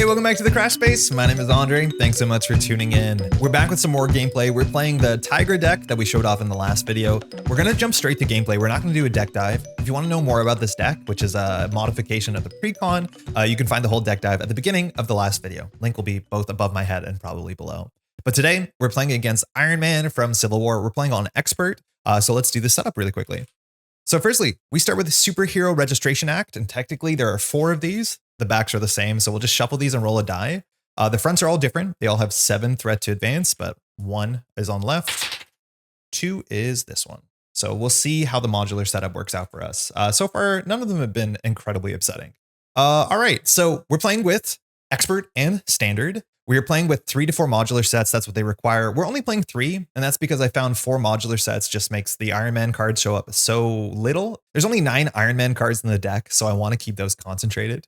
Hey, welcome back to the Crash Space. My name is Andre. Thanks so much for tuning in. We're back with some more gameplay. We're playing the Tigra deck that we showed off in the last video. We're going to jump straight to gameplay. We're not going to do a deck dive. If you want to know more about this deck, which is a modification of the pre-con, you can find the whole deck dive at the beginning of the last video. Link will be both above my head and probably below. But today, we're playing against Iron Man from Civil War. We're playing on Expert, so let's do the setup really quickly. So firstly, we start with the Superhero Registration Act, and technically there are 4 of these. The backs are the same, so we'll just shuffle these and roll a die. The fronts are all different. They all have 7 threat to advance, but 1 is on left. 2 is this one. So we'll see how the modular setup works out for us. So far, none of them have been incredibly upsetting. All right, so we're playing with Expert and Standard. We are playing with 3 to 4 modular sets. That's what they require. We're only playing 3, and that's because I found 4 modular sets just makes the Iron Man cards show up so little. There's only 9 Iron Man cards in the deck, so I want to keep those concentrated.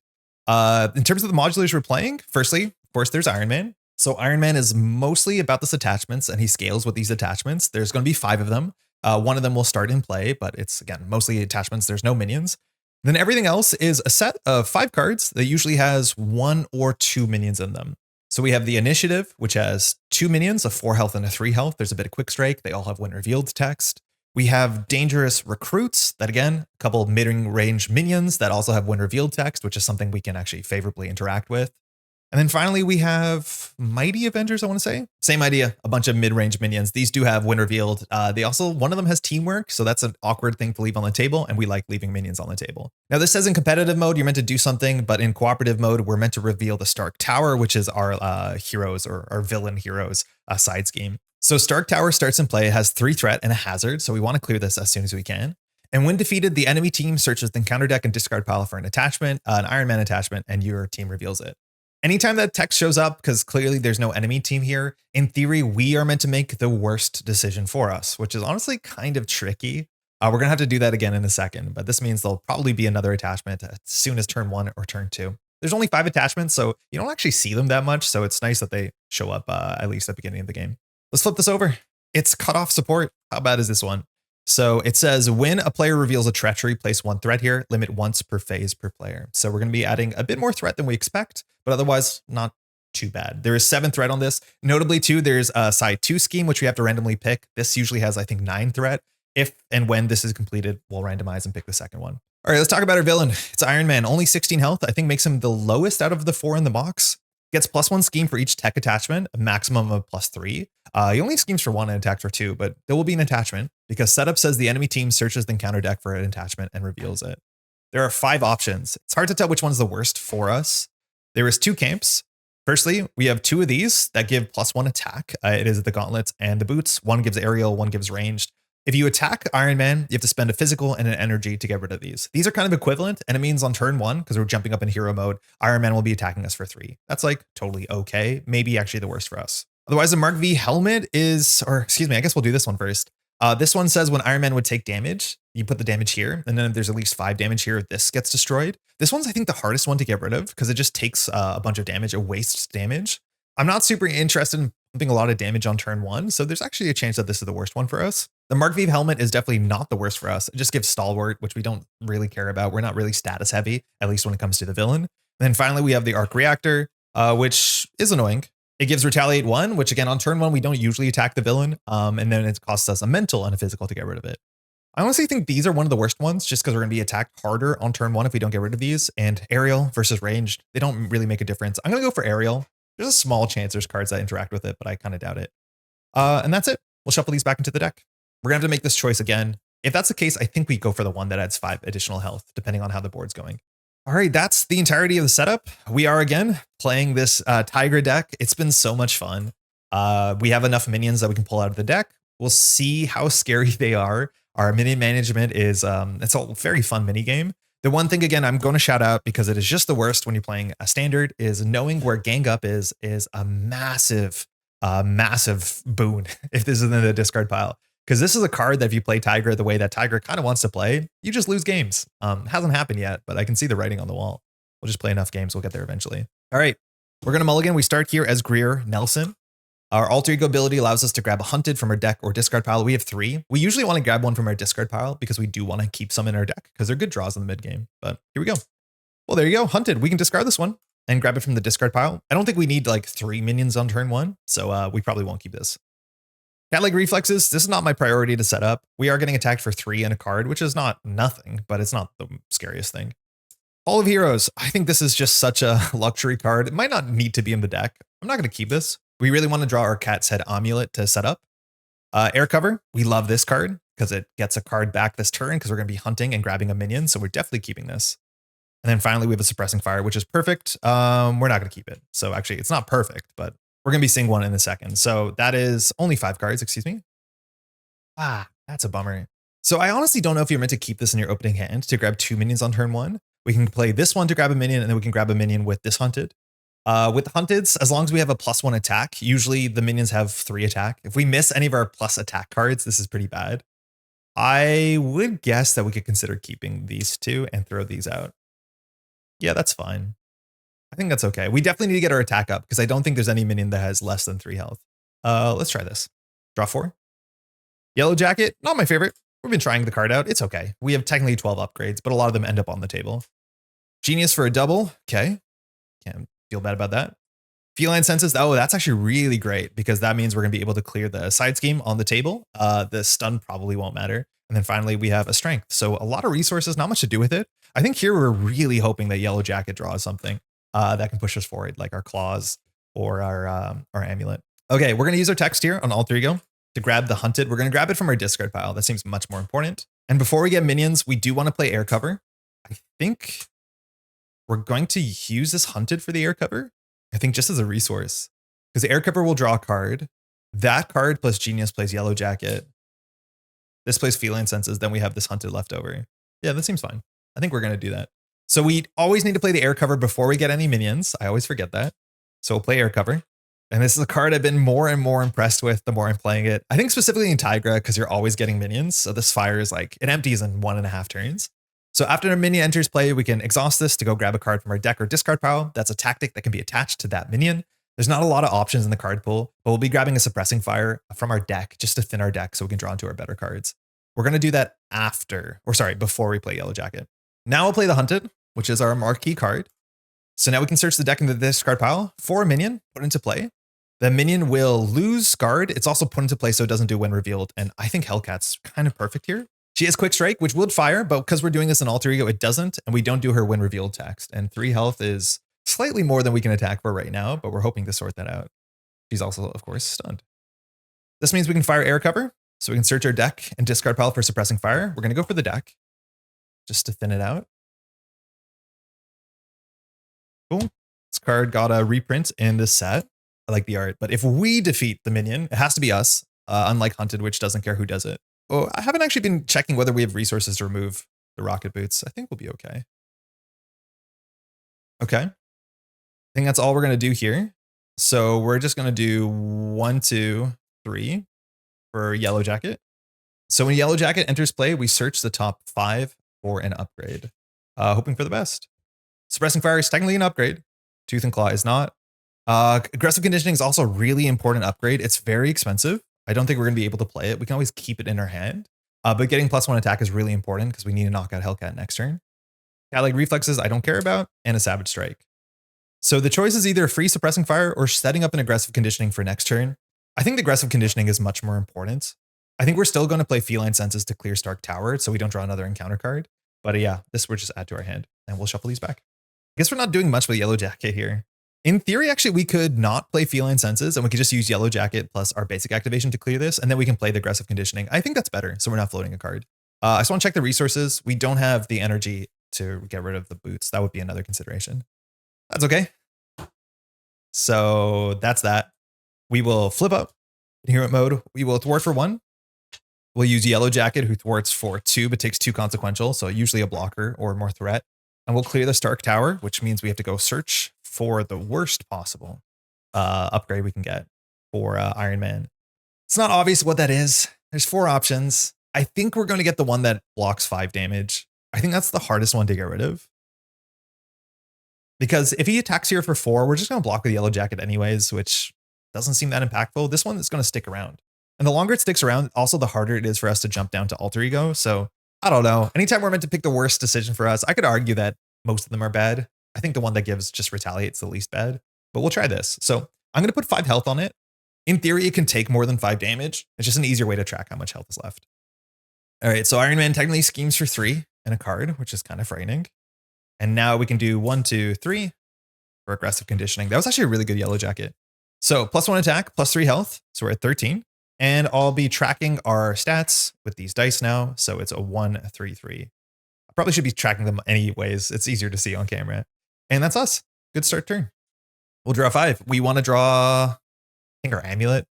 In terms of the modulars we're playing, firstly, of course, there's Iron Man. So Iron Man is mostly about this attachments, and he scales with these attachments. There's going to be 5 of them. 1 of them will start in play, but it's, again, mostly attachments. There's no minions. Then everything else is a set of 5 cards that usually has 1 or 2 minions in them. So we have the Initiative, which has 2 minions, a 4 health and a 3 health. There's a bit of Quick Strike. They all have when revealed text. We have Dangerous Recruits that, again, a couple of mid-range minions that also have when revealed text, which is something we can actually favorably interact with. And then finally, we have Mighty Avengers, I want to say. Same idea, a bunch of mid-range minions. These do have when revealed. They also, one of them has Teamwork, so that's an awkward thing to leave on the table, and we like leaving minions on the table. Now, this says in competitive mode, you're meant to do something, but in cooperative mode, we're meant to reveal the Stark Tower, which is our heroes or our villain heroes side scheme. So Stark Tower starts in play, it has 3 threat and a hazard, so we want to clear this as soon as we can. And when defeated, the enemy team searches the encounter deck and discard pile for an attachment, an Iron Man attachment, and your team reveals it. Anytime that text shows up, because clearly there's no enemy team here, in theory, we are meant to make the worst decision for us, which is honestly kind of tricky. We're going to have to do that again in a second, but this means there'll probably be another attachment as soon as turn 1 or turn 2. There's only 5 attachments, so you don't actually see them that much, so it's nice that they show up at least at the beginning of the game. Let's flip this over. It's cutoff support. How bad is this one? So it says when a player reveals a treachery, place 1 threat here, limit once per phase per player. So we're going to be adding a bit more threat than we expect, but otherwise not too bad. There is 7 threat on this. Notably too, there's a side 2 scheme, which we have to randomly pick. This usually has, I think, 9 threat. If and when this is completed, we'll randomize and pick the second one. All right, let's talk about our villain. It's Iron Man, only 16 health. I think makes him the lowest out of the 4 in the box. Gets +1 scheme for each tech attachment, a maximum of +3. He only schemes for 1 and attacks for 2, but there will be an attachment because setup says the enemy team searches the encounter deck for an attachment and reveals it. There are 5 options. It's hard to tell which one's the worst for us. There is 2 camps. Firstly, we have 2 of these that give +1 attack. It is the gauntlets and the boots. 1 gives aerial, 1 gives ranged. If you attack Iron Man, you have to spend a physical and an energy to get rid of these. These are kind of equivalent, and it means on turn 1, because we're jumping up in hero mode, Iron Man will be attacking us for 3. That's like totally okay. Maybe actually the worst for us. Otherwise, the Mark V helmet is, or excuse me, I guess we'll do this one first. This one says when Iron Man would take damage, you put the damage here, and then if there's at least 5 damage here, this gets destroyed. This one's, I think, the hardest one to get rid of because it just takes a bunch of damage. It wastes damage. I'm not super interested in pumping a lot of damage on turn 1, so there's actually a chance that this is the worst one for us. The Mark V helmet is definitely not the worst for us. It just gives stalwart, which we don't really care about. We're not really status heavy, at least when it comes to the villain. And then finally, we have the arc reactor, which is annoying. It gives retaliate 1, which again, on turn 1, we don't usually attack the villain. And then it costs us a mental and a physical to get rid of it. I honestly think these are one of the worst ones just because we're going to be attacked harder on turn 1 if we don't get rid of these. And aerial versus ranged, they don't really make a difference. I'm going to go for aerial. There's a small chance there's cards that interact with it, but I kind of doubt it. And that's it. We'll shuffle these back into the deck. We're going to have to make this choice again. If that's the case, I think we go for the one that adds 5 additional health, depending on how the board's going. All right, that's the entirety of the setup. We are, again, playing this Tigra deck. It's been so much fun. We have enough minions that we can pull out of the deck. We'll see how scary they are. Our minion management is, it's a very fun mini game. The one thing, again, I'm going to shout out because it is just the worst when you're playing a standard is knowing where gang up is a massive boon if this is in the discard pile. Because this is a card that if you play Tigra the way that Tigra kind of wants to play, you just lose games. Hasn't happened yet, but I can see the writing on the wall. We'll just play enough games. We'll get there eventually. All right, we're going to mulligan. We start here as Greer Nelson. Our alter ego ability allows us to grab a hunted from our deck or discard pile. We have 3. We usually want to grab one from our discard pile because we do want to keep some in our deck because they're good draws in the mid game. But here we go. Well, there you go. Hunted. We can discard this one. and grab it from the discard pile. I don't think we need like 3 minions on turn 1, so we probably won't keep this. Cat-like reflexes, this is not my priority to set up. We are getting attacked for 3 and a card, which is not nothing, but it's not the scariest thing. Hall of Heroes, I think this is just such a luxury card. It might not need to be in the deck. I'm not going to keep this. We really want to draw our Cat's Head Amulet to set up. Air Cover, we love this card because it gets a card back this turn because we're going to be hunting and grabbing a minion, so we're definitely keeping this. And then finally, we have a Suppressing Fire, which is perfect. We're not going to keep it. So actually, it's not perfect, but we're going to be seeing one in a second. So that is only 5 cards, excuse me. Ah, that's a bummer. So I honestly don't know if you're meant to keep this in your opening hand to grab 2 minions on turn 1. We can play this one to grab a minion, and then we can grab a minion with this Hunted. With the Hunteds, as long as we have a +1 attack, usually the minions have 3 attack. If we miss any of our plus attack cards, this is pretty bad. I would guess that we could consider keeping these 2 and throw these out. Yeah, that's fine. I think that's okay. We definitely need to get our attack up because I don't think there's any minion that has less than 3 health. Let's try this. Draw 4. Yellow Jacket, not my favorite. We've been trying the card out. It's okay. We have technically 12 upgrades, but a lot of them end up on the table. Genius for a double. Okay. Can't feel bad about that. Feline Senses. Oh, that's actually really great because that means we're going to be able to clear the side scheme on the table. The stun probably won't matter. And then finally, we have a strength. So a lot of resources, not much to do with it. I think here we're really hoping that Yellow Jacket draws something that can push us forward, like our claws or our amulet. Okay, we're going to use our text here on Alter Ego to grab the Hunted. We're going to grab it from our discard pile. That seems much more important. And before we get minions, we do want to play Air Cover. I think we're going to use this Hunted for the Air Cover. I think just as a resource, because Air Cover will draw a card. That card plus Genius plays Yellow Jacket. This plays Feline Senses. Then we have this Hunted left over. Yeah, that seems fine. I think we're going to do that. So we always need to play the Air Cover before we get any minions. I always forget that. So we'll play Air Cover. And this is a card I've been more and more impressed with the more I'm playing it. I think specifically in Tigra because you're always getting minions. So this fire is like, it empties in 1.5 turns. So after a minion enters play, we can exhaust this to go grab a card from our deck or discard pile. That's a tactic that can be attached to that minion. There's not a lot of options in the card pool, but we'll be grabbing a Suppressing Fire from our deck just to thin our deck so we can draw into our better cards. We're going to do that before we play Yellow Jacket. Now we'll play the Hunted, which is our marquee card. So now we can search the deck in the discard pile for a minion, put into play. The minion will lose guard. It's also put into play so it doesn't do when revealed. And I think Hellcat's kind of perfect here. She has Quick Strike, which would fire, but because we're doing this in Alter Ego, it doesn't. And we don't do her when revealed text. And 3 health is slightly more than we can attack for right now, but we're hoping to sort that out. She's also, of course, stunned. This means we can fire Air Cover. So we can search our deck and discard pile for Suppressing Fire. We're going to go for the deck just to thin it out. Cool. This card got a reprint in this set. I like the art, but if we defeat the minion, it has to be us, unlike Hunted, which doesn't care who does it. Oh, I haven't actually been checking whether we have resources to remove the rocket boots. I think we'll be okay. Okay. I think that's all we're going to do here. So we're just going to do 1, 2, 3 for Yellow Jacket. So when Yellow Jacket enters play, we search the top 5 for an upgrade, hoping for the best. Suppressing Fire is technically an upgrade. Tooth and Claw is not. Aggressive Conditioning is also a really important upgrade. It's very expensive. I don't think we're going to be able to play it. We can always keep it in our hand. But getting +1 attack is really important because we need to knock out Hellcat next turn. Cat-like Reflexes I don't care about, and a Savage Strike. So the choice is either free Suppressing Fire or setting up an Aggressive Conditioning for next turn. I think the Aggressive Conditioning is much more important. I think we're still going to play Feline Senses to clear Stark Tower so we don't draw another encounter card. But yeah, this we'll just add to our hand and we'll shuffle these back. I guess we're not doing much with Yellow Jacket here. In theory, actually, we could not play Feline Senses and we could just use Yellow Jacket plus our basic activation to clear this. And then we can play the Aggressive Conditioning. I think that's better. So we're not floating a card. I just want to check the resources. We don't have the energy to get rid of the boots. That would be another consideration. That's okay. So that's that. We will flip up in hero mode. We will thwart for 1. We'll use Yellow Jacket, who thwarts for 2, but takes 2 consequential. So usually a blocker or more threat. And we'll clear the Stark Tower, which means we have to go search for the worst possible upgrade we can get for Iron Man. It's not obvious what that is. There's 4 options. I think we're going to get the one that blocks 5 damage. I think that's the hardest one to get rid of. Because if he attacks here for 4, we're just going to block with Yellow Jacket anyways, which doesn't seem that impactful. This one is going to stick around. And the longer it sticks around, also the harder it is for us to jump down to Alter Ego. So I don't know. Anytime we're meant to pick the worst decision for us, I could argue that most of them are bad. I think the one that gives just retaliates the least bad, but we'll try this. So I'm going to put 5 health on it. In theory, it can take more than 5 damage. It's just an easier way to track how much health is left. All right, so Iron Man technically schemes for 3 and a card, which is kind of frightening. And now we can do 1, 2, 3 for aggressive conditioning. That was actually a really good yellow jacket. So +1 attack, +3 health. So we're at 13. And I'll be tracking our stats with these dice now. So it's a 1, 3, 3. I probably should be tracking them anyways. It's easier to see on camera. And that's us. Good start turn. We'll draw 5. We want to draw, I think, our amulet.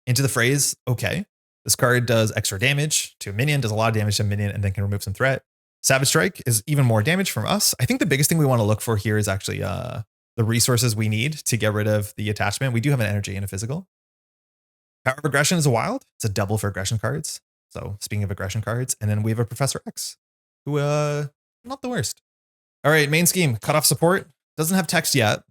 Into the phrase, okay. This card does extra damage to a minion, does a lot of damage to a minion, and then can remove some threat. Savage Strike is even more damage from us. I think the biggest thing we want to look for here is actually the resources we need to get rid of the attachment. We do have an energy and a physical. Power of Aggression is a wild. It's a double for aggression cards. So speaking of aggression cards, and then we have a Professor X, who not the worst. All right, main scheme, cut off support. Doesn't have text yet.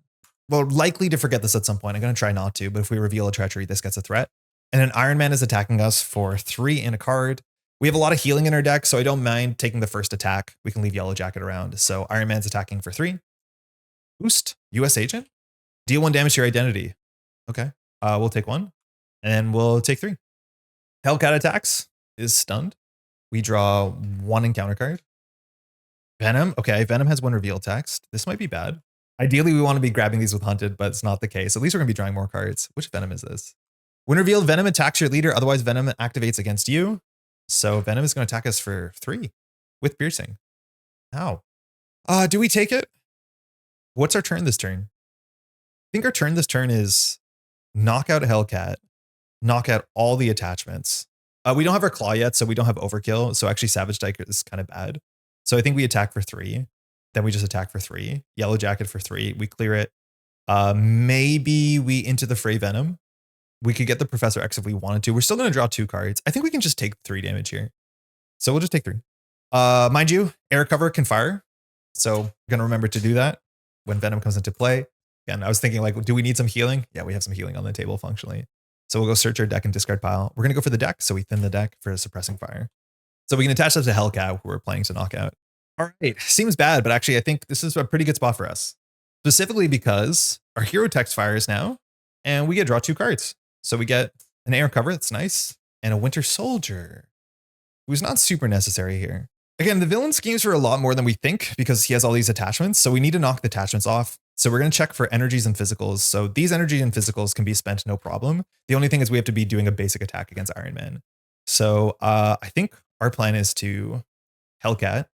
We're likely to forget this at some point. I'm going to try not to, but if we reveal a treachery, this gets a threat. And then Iron Man is attacking us for 3 in a card. We have a lot of healing in our deck, so I don't mind taking the first attack. We can leave Yellow Jacket around. So Iron Man's attacking for 3. Boost, US Agent. Deal 1 damage to your identity. Okay, we'll take 1. And we'll take 3. Hellcat attacks is stunned. We draw 1 encounter card. Venom, okay, Venom has 1 reveal text. This might be bad. Ideally, we want to be grabbing these with Hunted, but it's not the case. At least we're going to be drawing more cards. Which Venom is this? When revealed, Venom attacks your leader. Otherwise, Venom activates against you. So Venom is going to attack us for 3 with piercing. Ow. Do we take it? What's our turn this turn? I think our turn this turn is knock out Hellcat, knock out all the attachments. We don't have our claw yet, so we don't have overkill. So actually Savage Strike is kind of bad. So I think we attack for 3. Then we just attack for 3. Yellow Jacket for 3. We clear it. Maybe we into the Fray Venom. We could get the Professor X if we wanted to. We're still going to draw 2 cards. I think we can just take 3 damage here. So we'll just take 3. Mind you, air cover can fire. So I'm going to remember to do that when Venom comes into play. Again, I was thinking like, do we need some healing? Yeah, we have some healing on the table functionally. So we'll go search our deck and discard pile. We're going to go for the deck. So we thin the deck for suppressing fire. So we can attach that to Hellcat, who we're playing to knock out. All right, seems bad, but actually I think this is a pretty good spot for us. Specifically because our hero text fires now, and we get draw 2 cards. So we get an air cover, that's nice, and a Winter Soldier, who's not super necessary here. Again, the villain schemes for a lot more than we think because he has all these attachments, so we need to knock the attachments off. So we're going to check for energies and physicals. So these energies and physicals can be spent no problem. The only thing is we have to be doing a basic attack against Iron Man. So I think our plan is to Hellcat.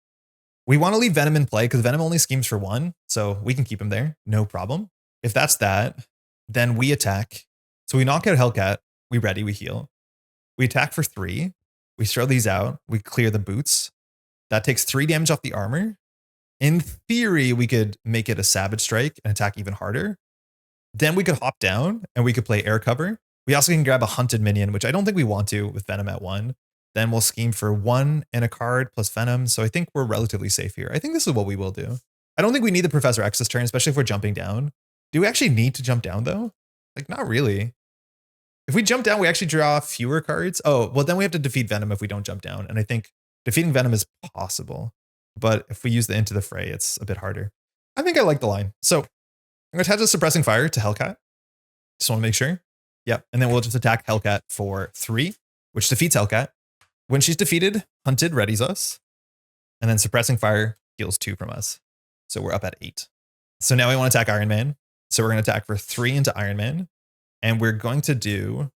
We want to leave Venom in play because Venom only schemes for 1, so we can keep him there, no problem. If that's that, then we attack. So we knock out Hellcat, we ready, we heal. We attack for 3, we throw these out, we clear the boots. That takes 3 damage off the armor. In theory, we could make it a Savage Strike and attack even harder. Then we could hop down and we could play air cover. We also can grab a Hunted minion, which I don't think we want to with Venom at 1. Then we'll scheme for 1 and a card plus Venom. So I think we're relatively safe here. I think this is what we will do. I don't think we need the Professor X's turn, especially if we're jumping down. Do we actually need to jump down though? Like, not really. If we jump down, we actually draw fewer cards. Oh, well, then we have to defeat Venom if we don't jump down. And I think defeating Venom is possible. But if we use the Into the Fray, it's a bit harder. I think I like the line. So I'm going to attach a Suppressing Fire to Hellcat. Just want to make sure. Yep. And then we'll just attack Hellcat for 3, which defeats Hellcat. When she's defeated, Hunted readies us. And then Suppressing Fire heals 2 from us. So we're up at 8. So now we want to attack Iron Man. So we're going to attack for 3 into Iron Man. And we're going to do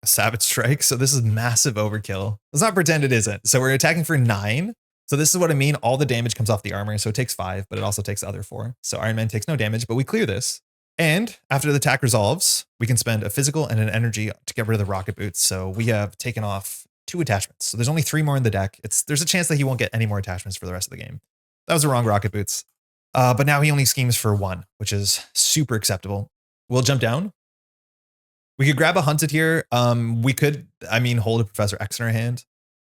a Savage Strike. So this is massive overkill. Let's not pretend it isn't. So we're attacking for 9. So this is what I mean. All the damage comes off the armor. So it takes 5, but it also takes the other 4. So Iron Man takes no damage, but we clear this. And after the attack resolves, we can spend a physical and an energy to get rid of the rocket boots. So we have taken off 2 attachments. So there's only 3 more in the deck. There's a chance that he won't get any more attachments for the rest of the game. That was the wrong rocket boots. But now he only schemes for 1, which is super acceptable. We'll jump down. We could grab a Hunted here. We could, hold a Professor X in our hand.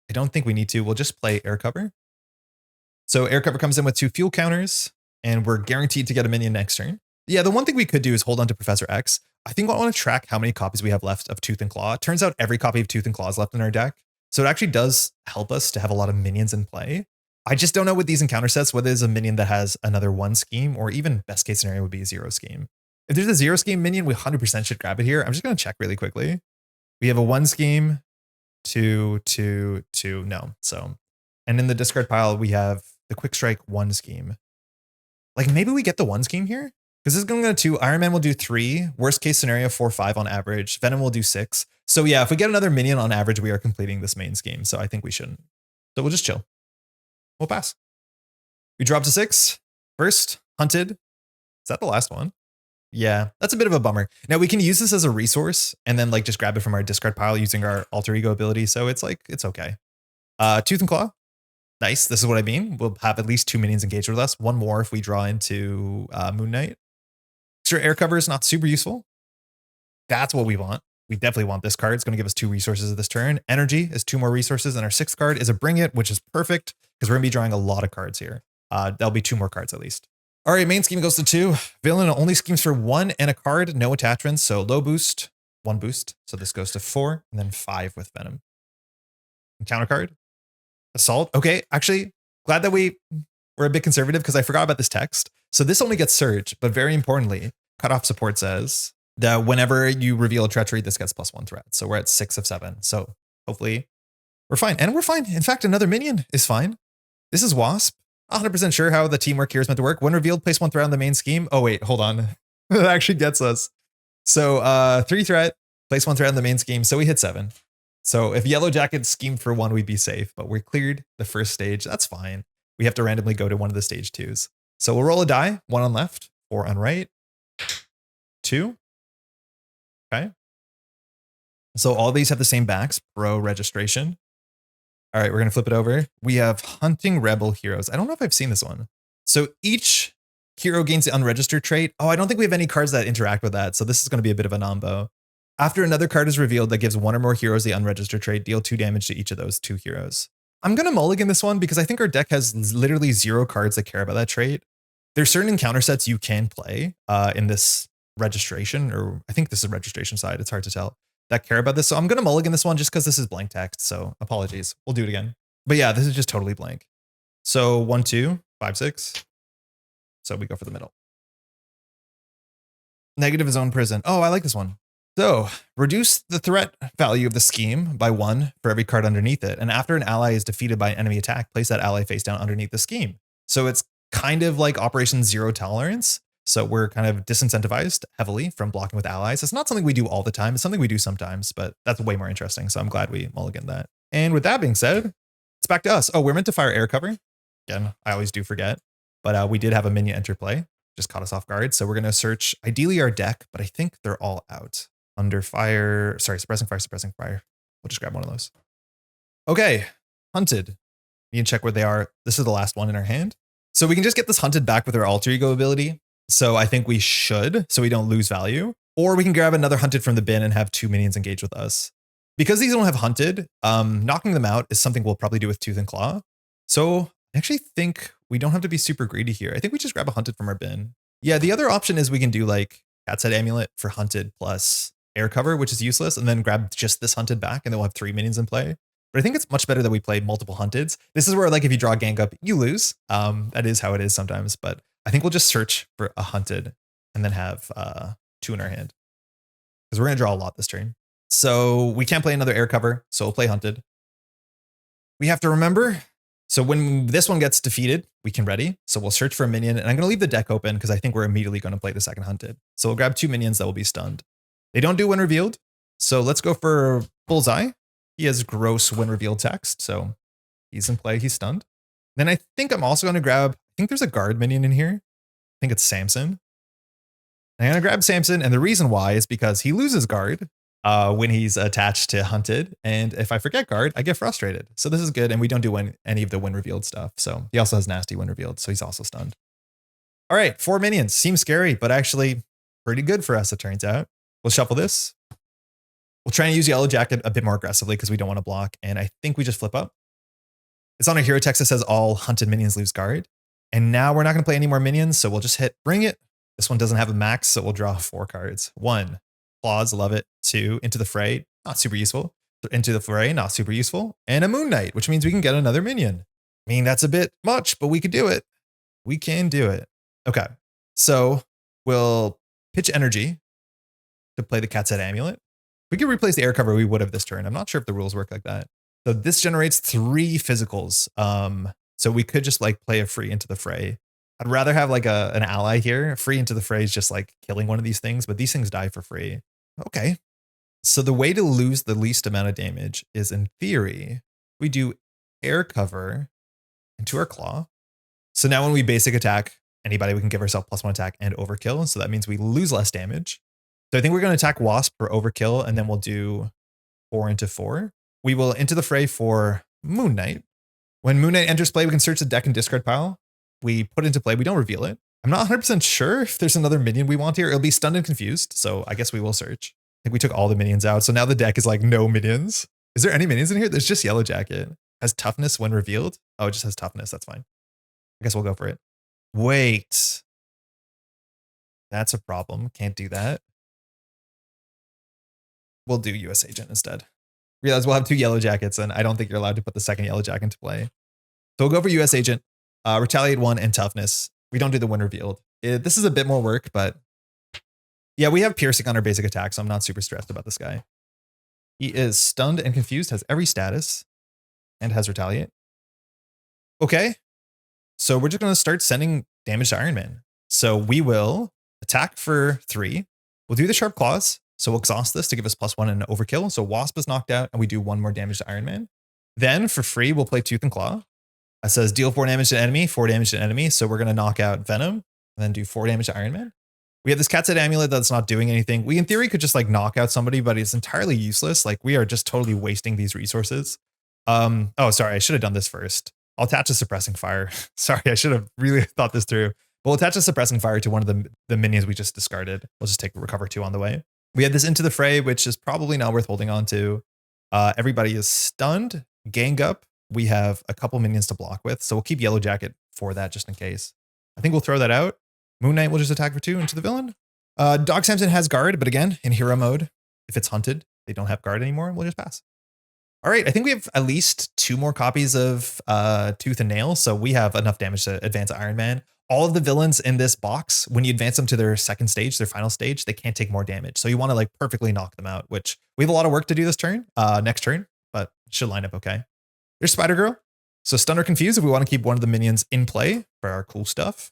I don't think we need to. We'll just play air cover. So air cover comes in with 2 fuel counters, and we're guaranteed to get a minion next turn. Yeah, the one thing we could do is hold on to Professor X. I think I want to track how many copies we have left of Tooth and Claw. It turns out every copy of Tooth and Claw is left in our deck. So it actually does help us to have a lot of minions in play. I just don't know with these encounter sets whether there's a minion that has another 1 scheme, or even best case scenario would be a 0 scheme. If there's a 0 scheme minion, we 100% should grab it here. I'm just going to check really quickly. We have a 1 scheme, 2, 2, 2, no. So, and in the discard pile, we have the quick strike 1 scheme. Like maybe we get the 1 scheme here? Because this is going to go 2. Iron Man will do 3. Worst case scenario, 4, 5 on average. Venom will do 6. So yeah, if we get another minion on average, we are completing this main scheme. So I think we shouldn't. So we'll just chill. We'll pass. We drop to 6. First, Hunted. Is that the last one? Yeah, that's a bit of a bummer. Now we can use this as a resource and then like just grab it from our discard pile using our alter ego ability. So it's like, it's okay. Tooth and Claw. Nice. This is what I mean. We'll have at least 2 minions engaged with us. 1 more if we draw into Moon Knight. Extra air cover is not super useful. That's what we want. We definitely want this card. It's going to give us 2 resources this turn. Energy is 2 more resources. And our 6th card is a Bring It, which is perfect because we're going to be drawing a lot of cards here. There'll be 2 more cards at least. All right, main scheme goes to 2. Villain only schemes for 1 and a card, no attachments. So low boost, 1 boost. So this goes to 4 and then 5 with Venom. Counter card, Assault. Okay, actually, glad that we're a bit conservative because I forgot about this text. So this only gets Surge, but very importantly, Cutoff Support says that whenever you reveal a treachery, this gets +1 threat. So we're at 6 of 7. So hopefully we're fine. And we're fine. In fact, another minion is fine. This is Wasp. 100% sure how the teamwork here is meant to work. When revealed, place 1 threat on the main scheme. Oh, wait, hold on. That actually gets us. So 3 threat, place 1 threat on the main scheme. So we hit 7. So if Yellow Jacket schemed for 1, we'd be safe, but we cleared the first stage. That's fine. We have to randomly go to one of the stage 2s. So we'll roll a die, 1 on left, 4 on right, 2. Okay. So all these have the same backs, pro registration. All right, we're going to flip it over. We have Hunting Rebel Heroes. I don't know if I've seen this one. So each hero gains the unregistered trait. Oh, I don't think we have any cards that interact with that. So this is going to be a bit of a nombo. After another card is revealed that gives 1 or more heroes the unregistered trait, deal 2 damage to each of those 2 heroes. I'm going to mulligan this one because I think our deck has literally 0 cards that care about that trait. There's certain encounter sets you can play in this registration, or I think this is registration side. It's hard to tell. That care about this. So I'm going to mulligan this one just because this is blank text. So apologies. We'll do it again. But yeah, this is just totally blank. So 1, 2, 5, 6. So we go for the middle. Negative Zone Prison. Oh, I like this one. So reduce the threat value of the scheme by 1 for every card underneath it. And after an ally is defeated by an enemy attack, place that ally face down underneath the scheme. So it's kind of like Operation Zero Tolerance. So we're kind of disincentivized heavily from blocking with allies. It's not something we do all the time. It's something we do sometimes, but that's way more interesting. So I'm glad we mulliganed that. And with that being said, it's back to us. Oh, we're meant to fire air cover. Again, I always do forget, but we did have a minion enter play. Just caught us off guard. So we're going to search ideally our deck, but I think they're all out. Under fire, sorry, suppressing fire, suppressing fire. We'll just grab one of those. Okay, Hunted. You can check where they are. This is the last one in our hand. So we can just get this Hunted back with our alter ego ability. So I think we should, so we don't lose value. Or we can grab another Hunted from the bin and have 2 minions engage with us. Because these don't have Hunted, knocking them out is something we'll probably do with Tooth and Claw. So I actually think we don't have to be super greedy here. I think we just grab a Hunted from our bin. Yeah, the other option is we can do like Cat's Head Amulet for Hunted plus air cover, which is useless, and then grab just this Hunted back, and then we'll have 3 minions in play. But I think it's much better that we play multiple Hunteds. This is where like if you draw a gang up, you lose. That is how it is sometimes, but I think we'll just search for a Hunted and then have 2 in our hand. Because we're going to draw a lot this turn. So we can't play another air cover, so we'll play Hunted. We have to remember, so when this one gets defeated, we can ready. So we'll search for a minion, and I'm going to leave the deck open because I think we're immediately going to play the second Hunted. So we'll grab 2 minions that will be stunned. They don't do when revealed, so let's go for Bullseye. He has gross when revealed text, so he's in play, he's stunned. Then I think I'm also going to grab, I think there's a guard minion in here. I think it's Samson. I'm going to grab Samson, and the reason why is because he loses guard when he's attached to Hunted, and if I forget guard, I get frustrated. So this is good, and we don't do any of the when revealed stuff. So he also has nasty when revealed, so he's also stunned. All right, 4 minions. Seems scary, but actually pretty good for us, it turns out. We'll shuffle this. We'll try and use Yellow Jacket a bit more aggressively because we don't want to block, and I think we just flip up. It's on a hero text that says all Hunted minions lose guard. And now we're not going to play any more minions, so we'll just hit Bring It. This one doesn't have a max, so we'll draw 4 cards. 1, Claws, love it. 2, Into the Fray, not super useful. Into the Fray, not super useful. And a Moon Knight, which means we can get another minion. I mean, that's a bit much, but we could do it. We can do it. Okay. So we'll pitch energy to play the Cat's Head Amulet. If we could replace the air cover, we would have this turn. I'm not sure if the rules work like that. So this generates 3 physicals. So we could just like play a free into the fray. I'd rather have like an ally here. Free into the fray is just like killing one of these things, but these things die for free. Okay. So the way to lose the least amount of damage is, in theory, we do air cover into our claw. So now when we basic attack anybody, we can give ourselves +1 attack and overkill. So that means we lose less damage. So I think we're going to attack Wasp for overkill, and then we'll do 4 into 4. We will into the fray for Moon Knight. When Moon Knight enters play, we can search the deck and discard pile. We put it into play. We don't reveal it. I'm not 100% sure if there's another minion we want here. It'll be stunned and confused. So I guess we will search. I think we took all the minions out. So now the deck is like no minions. Is there any minions in here? There's just Yellow Jacket. Has toughness when revealed. Oh, it just has toughness. That's fine. I guess we'll go for it. Wait. That's a problem. Can't do that. We'll do US Agent instead. Realize we'll have 2 Yellow Jackets, and I don't think you're allowed to put the second Yellow Jacket into play. So we'll go for US Agent, Retaliate 1, and Toughness. We don't do the when revealed. This is a bit more work, but yeah, we have Piercing on our basic attack, so I'm not super stressed about this guy. He is stunned and confused, has every status, and has Retaliate. Okay, so we're just going to start sending damage to Iron Man. So we will attack for 3. We'll do the Sharp Claws. So we'll exhaust this to give us +1 and overkill. So Wasp is knocked out, and we do 1 more damage to Iron Man. Then for free, we'll play Tooth and Claw. It says deal 4 damage to enemy, 4 damage to enemy. So we're going to knock out Venom and then do 4 damage to Iron Man. We have this Cat's Head Amulet that's not doing anything. We in theory could just like knock out somebody, but it's entirely useless. Like we are just totally wasting these resources. Oh, sorry. I should have done this first. I'll attach a Suppressing Fire. Sorry, I should have really thought this through. We'll attach a Suppressing Fire to one of the minions we just discarded. We'll just take Recover 2 on the way. We had this Into the Fray, which is probably not worth holding on to. Everybody is stunned. Gang up. We have a couple minions to block with, so we'll keep Yellow Jacket for that just in case. I think we'll throw that out. Moon Knight will just attack for 2 into the villain. Dog Samson has guard, but again, in hero mode, if it's hunted, they don't have guard anymore. We'll just pass. All right, I think we have at least 2 more copies of Tooth and Nail, so we have enough damage to advance Iron Man. All of the villains in this box, when you advance them to their second stage, their final stage, they can't take more damage. So you want to like perfectly knock them out, which we have a lot of work to do this turn, next turn, but it should line up okay. There's Spider-Girl. So Stun or Confuse if we want to keep one of the minions in play for our cool stuff.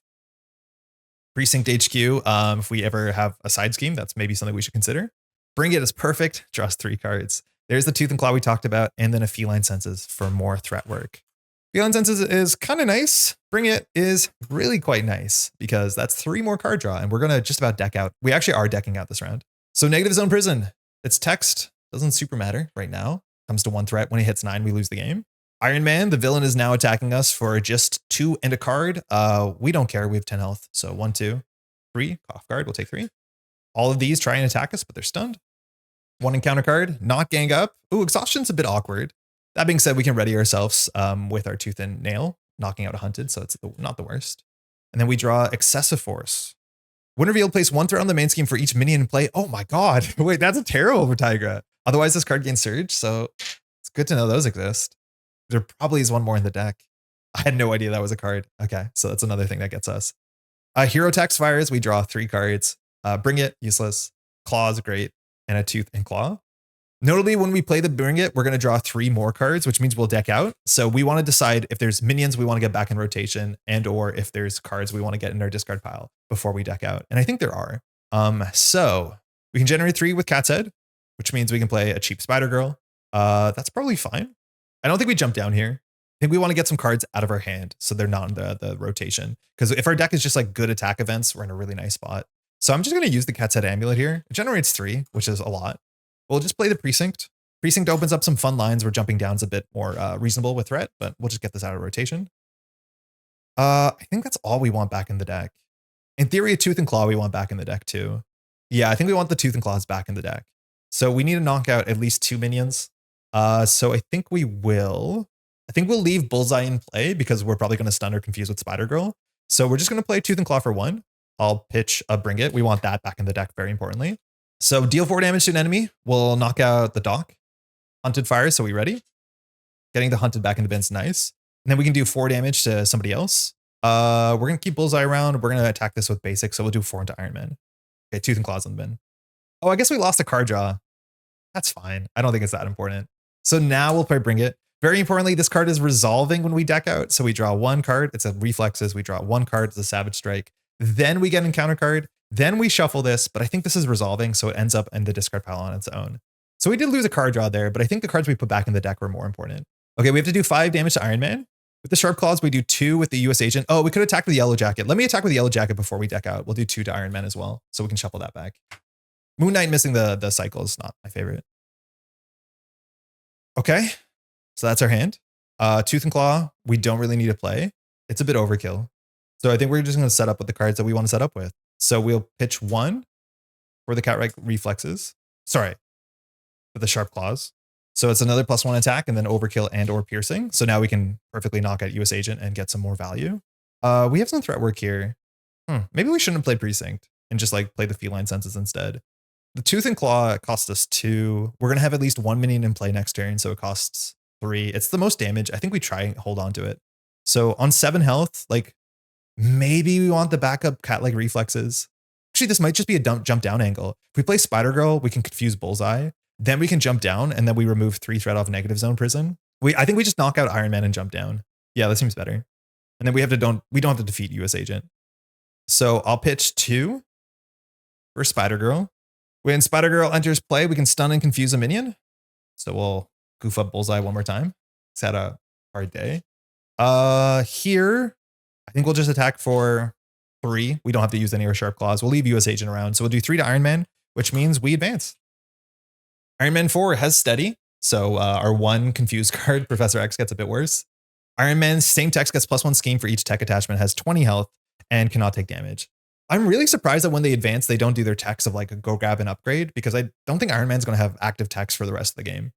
Precinct HQ, if we ever have a side scheme, that's maybe something we should consider. Bring It is perfect, draws 3 cards. There's the Tooth and Claw we talked about, and then a Feline Senses for more threat work. Feline Senses is kind of nice. Bring It is really quite nice because that's 3 more card draw, and we're going to just about deck out. We actually are decking out this round. So Negative Zone Prison. It's text. Doesn't super matter right now. Comes to 1 threat. When he hits 9, we lose the game. Iron Man, the villain, is now attacking us for just 2 and a card. We don't care. We have 10 health. So 1, 2, 3. Off guard. We'll take 3. All of these try and attack us, but they're stunned. 1 encounter card. Not gang up. Ooh, Exhaustion's a bit awkward. That being said, we can ready ourselves with our Tooth and Nail, knocking out a Hunted, so it's not the worst. And then we draw Excessive Force. When revealed, place 1 threat on the main scheme for each minion in play. Oh my god. Wait, that's a terrible for Tigra. Otherwise, this card gains Surge, so it's good to know those exist. There probably is 1 more in the deck. I had no idea that was a card. Okay, so that's another thing that gets us. Hero Tax Fires, we draw 3 cards. Bring It, useless. Claws, great. And a Tooth and Claw. Notably, when we play the Bring It, we're going to draw 3 more cards, which means we'll deck out. So we want to decide if there's minions we want to get back in rotation and or if there's cards we want to get in our discard pile before we deck out. And I think there are. So we can generate 3 with Cat's Head, which means we can play a cheap Spider-Girl. That's probably fine. I don't think we jump down here. I think we want to get some cards out of our hand so they're not in the rotation. Because if our deck is just like good attack events, we're in a really nice spot. So I'm just going to use the Cat's Head Amulet here. It generates 3, which is a lot. We'll just play the Precinct. Precinct opens up some fun lines where jumping down is a bit more reasonable with threat, but we'll just get this out of rotation. I think that's all we want back in the deck. In theory, a Tooth and Claw we want back in the deck too. Yeah, I think we want the Tooth and Claws back in the deck. So we need to knock out at least 2 minions. So I think we will. I think we'll leave Bullseye in play because we're probably going to stun or confuse with Spider-Girl. So we're just going to play Tooth and Claw for 1. I'll pitch a Bring It. We want that back in the deck very importantly. So deal 4 damage to an enemy. We'll knock out the Doc. Hunted Fire, so we ready? Getting the Hunted back in the bin's nice. And then we can do 4 damage to somebody else. We're going to keep Bullseye around. We're going to attack this with basic. So we'll do 4 into Iron Man. Okay, Tooth and Claws on the bin. Oh, I guess we lost a card draw. That's fine. I don't think it's that important. So now we'll play Bring It. Very importantly, this card is resolving when we deck out. So we draw 1 card. It's a Reflexes. We draw 1 card. It's a Savage Strike. Then we get an encounter card. Then we shuffle this. But I think this is resolving. So it ends up in the discard pile on its own. So we did lose a card draw there. But I think the cards we put back in the deck were more important. Okay, we have to do 5 damage to Iron Man. With the Sharp Claws, we do 2 with the US Agent. Oh, we could attack with the Yellow Jacket. Let me attack with the Yellow Jacket before we deck out. We'll do 2 to Iron Man as well. So we can shuffle that back. Moon Knight missing the cycle is not my favorite. Okay, so that's our hand. Tooth and Claw, we don't really need to play. It's a bit overkill. So I think we're just going to set up with the cards that we want to set up with. So we'll pitch 1 for the Cat Reflexes. Sorry, with the Sharp Claws. So it's another +1 attack and then overkill and or piercing. So now we can perfectly knock out US Agent and get some more value. We have some threat work here. Maybe we shouldn't have played Precinct and just like play the Feline Senses instead. The Tooth and Claw cost us 2. We're going to have at least 1 minion in play next turn, so it costs 3. It's the most damage. I think we try and hold on to it. So on 7 health, like maybe we want the backup Cat-like Reflexes. Actually, this might just be a jump down angle. If we play Spider-Girl, we can confuse Bullseye. Then we can jump down, and then we remove 3 threat off Negative Zone Prison. I think we just knock out Iron Man and jump down. Yeah, that seems better. And then we don't have to defeat US Agent. So I'll pitch 2 for Spider-Girl. When Spider-Girl enters play, we can stun and confuse a minion. So we'll goof up Bullseye one more time. He's had a hard day. Here, I think we'll just attack for 3. We don't have to use any of our Sharp Claws. We'll leave US Agent around. So we'll do 3 to Iron Man, which means we advance. Iron Man 4 has Steady. So our 1 confused card, Professor X, gets a bit worse. Iron Man's same text gets +1 scheme for each tech attachment, has 20 health, and cannot take damage. I'm really surprised that when they advance, they don't do their techs of like go grab an upgrade, because I don't think Iron Man's going to have active techs for the rest of the game.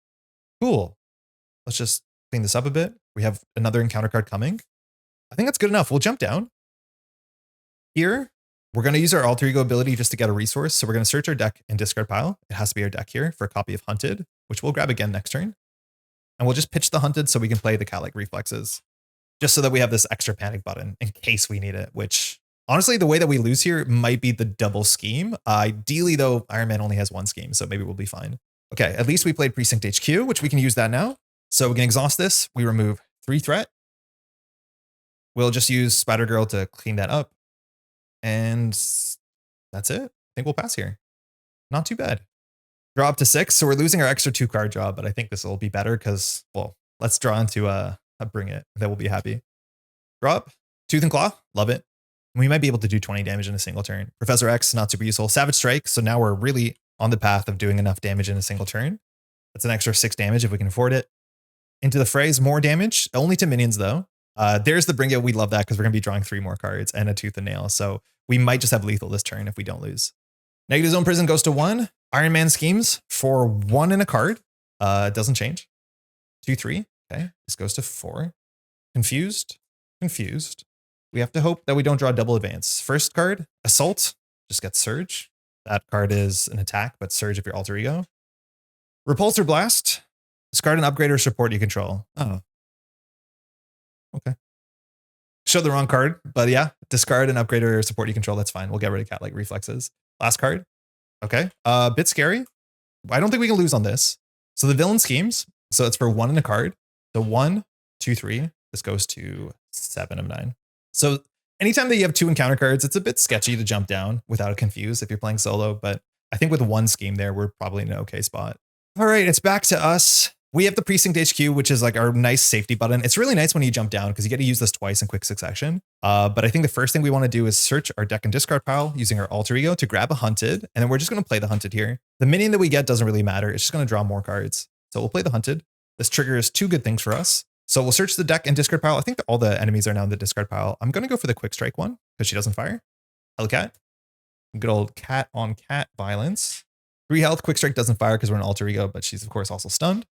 Cool. Let's just clean this up a bit. We have another encounter card coming. I think that's good enough. We'll jump down. Here, we're going to use our alter ego ability just to get a resource. So we're going to search our deck and discard pile. It has to be our deck here for a copy of Hunted, which we'll grab again next turn. And we'll just pitch the Hunted so we can play the Cat-like Reflexes, just so that we have this extra panic button in case we need it, which honestly, the way that we lose here might be the double scheme. Ideally, though, Iron Man only has 1 scheme, so maybe we'll be fine. Okay, at least we played Precinct HQ, which we can use that now. So we can exhaust this. We remove 3 threat. We'll just use Spider-Girl to clean that up. And that's it. I think we'll pass here. Not too bad. Draw up to 6, so we're losing our extra 2 card draw, but I think this will be better because, well, let's draw into a Bring It. Then we'll be happy. Draw up. Tooth and Claw. Love it. We might be able to do 20 damage in a single turn. Professor X, not super useful. Savage Strike. So now we're really on the path of doing enough damage in a single turn. That's an extra 6 damage if we can afford it. Into the Phrase, more damage. Only to minions, though. There's the Bring It. We love that because we're going to be drawing 3 more cards and a Tooth and Nail. So we might just have lethal this turn if we don't lose. Negative Zone Prison goes to 1. Iron Man schemes for 1 in a card. Doesn't change. 2, 3. Okay. This goes to 4. Confused. Confused. We have to hope that we don't draw double advance. First card, Assault, just gets Surge. That card is an attack, but Surge if you're alter ego. Repulsor Blast, discard an upgrade or support you control. Oh. Okay. Showed the wrong card, but yeah, discard an upgrade or support you control. That's fine. We'll get rid of Cat-like Reflexes. Last card. Okay. Bit scary. I don't think we can lose on this. So the Villain schemes. So it's for 1 in a card. So 1, 2, 3. This goes to 7 of 9. So anytime that you have 2 encounter cards, it's a bit sketchy to jump down without a confuse if you're playing solo. But I think with 1 scheme there, we're probably in an okay spot. All right, it's back to us. We have the Precinct HQ, which is like our nice safety button. It's really nice when you jump down because you get to use this twice in quick succession. But I think the first thing we want to do is search our deck and discard pile using our alter ego to grab a Hunted. And then we're just going to play the Hunted here. The minion that we get doesn't really matter. It's just going to draw more cards. So we'll play the Hunted. This triggers 2 good things for us. So we'll search the deck and discard pile. I think that all the enemies are now in the discard pile. I'm going to go for the quick strike one because she doesn't fire. Hello, cat. Good old cat on cat violence. 3 health. Quick strike doesn't fire because we're an alter ego, but she's of course also stunned.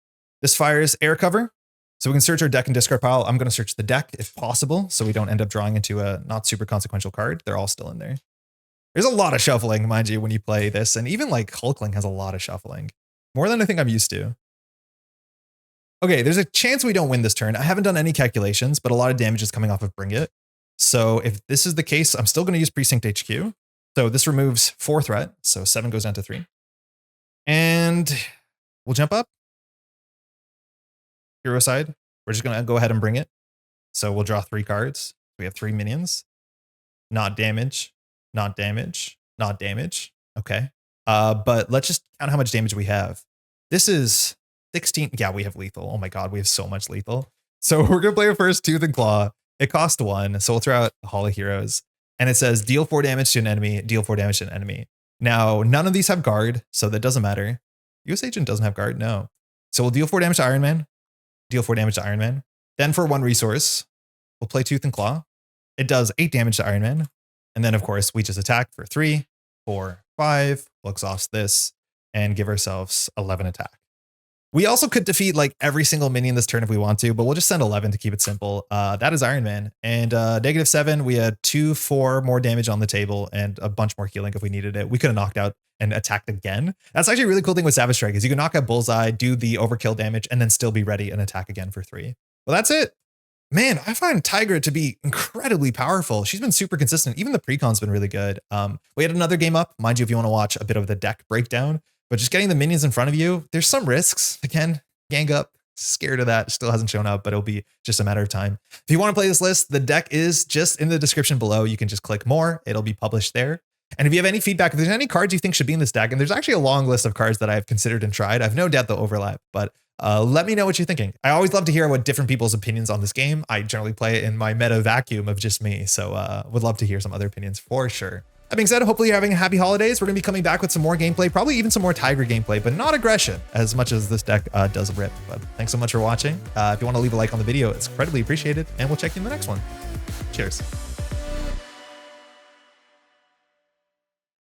This fires air cover. So we can search our deck and discard pile. I'm going to search the deck if possible, so we don't end up drawing into a not super consequential card. They're all still in there. There's a lot of shuffling, mind you, when you play this. And even like Hulkling has a lot of shuffling. More than I think I'm used to. Okay, there's a chance we don't win this turn. I haven't done any calculations, but a lot of damage is coming off of Bring It. So if this is the case, I'm still going to use Precinct HQ. So this removes 4 threat. So 7 goes down to 3. And we'll jump up. Hero side. We're just going to go ahead and Bring It. So we'll draw 3 cards. We have 3 minions. Not damage. Not damage. Not damage. Okay. But let's just count how much damage we have. This is 16. Yeah, we have lethal. Oh my god, we have so much lethal. So we're gonna play our first Tooth and Claw. It cost 1, so we'll throw out Hall of Heroes. And it says deal 4 damage to an enemy, deal 4 damage to an enemy. Now, none of these have guard, so that doesn't matter. US Agent doesn't have guard, no. So we'll deal 4 damage to Iron Man, deal 4 damage to Iron Man. Then for 1 resource, we'll play Tooth and Claw. It does 8 damage to Iron Man. And then of course, we just attack for 3, 4, 5. We'll exhaust this and give ourselves 11 attack. We also could defeat like every single minion this turn if we want to, but we'll just send 11 to keep it simple. That is Iron Man. And -7, we had 2, 4 more damage on the table and a bunch more healing if we needed it. We could have knocked out and attacked again. That's actually a really cool thing with Savage Strike is you can knock out Bullseye, do the overkill damage, and then still be ready and attack again for 3. Well, that's it. Man, I find Tigra to be incredibly powerful. She's been super consistent. Even the precon's been really good. We had another game up. Mind you, if you want to watch a bit of the deck breakdown, but just getting the minions in front of you, there's some risks. Again, gang up, scared of that. Still hasn't shown up, but it'll be just a matter of time. If you want to play this list, the deck is just in the description below. You can just click more. It'll be published there. And if you have any feedback, if there's any cards you think should be in this deck, and there's actually a long list of cards that I've considered and tried, I've no doubt they'll overlap, but let me know what you're thinking. I always love to hear what different people's opinions on this game. I generally play it in my meta vacuum of just me. So would love to hear some other opinions for sure. That being said, hopefully you're having happy holidays. We're going to be coming back with some more gameplay, probably even some more Tigra gameplay, but not aggression as much as this deck does rip. But thanks so much for watching. If you want to leave a like on the video, it's incredibly appreciated, and we'll check you in the next one. Cheers.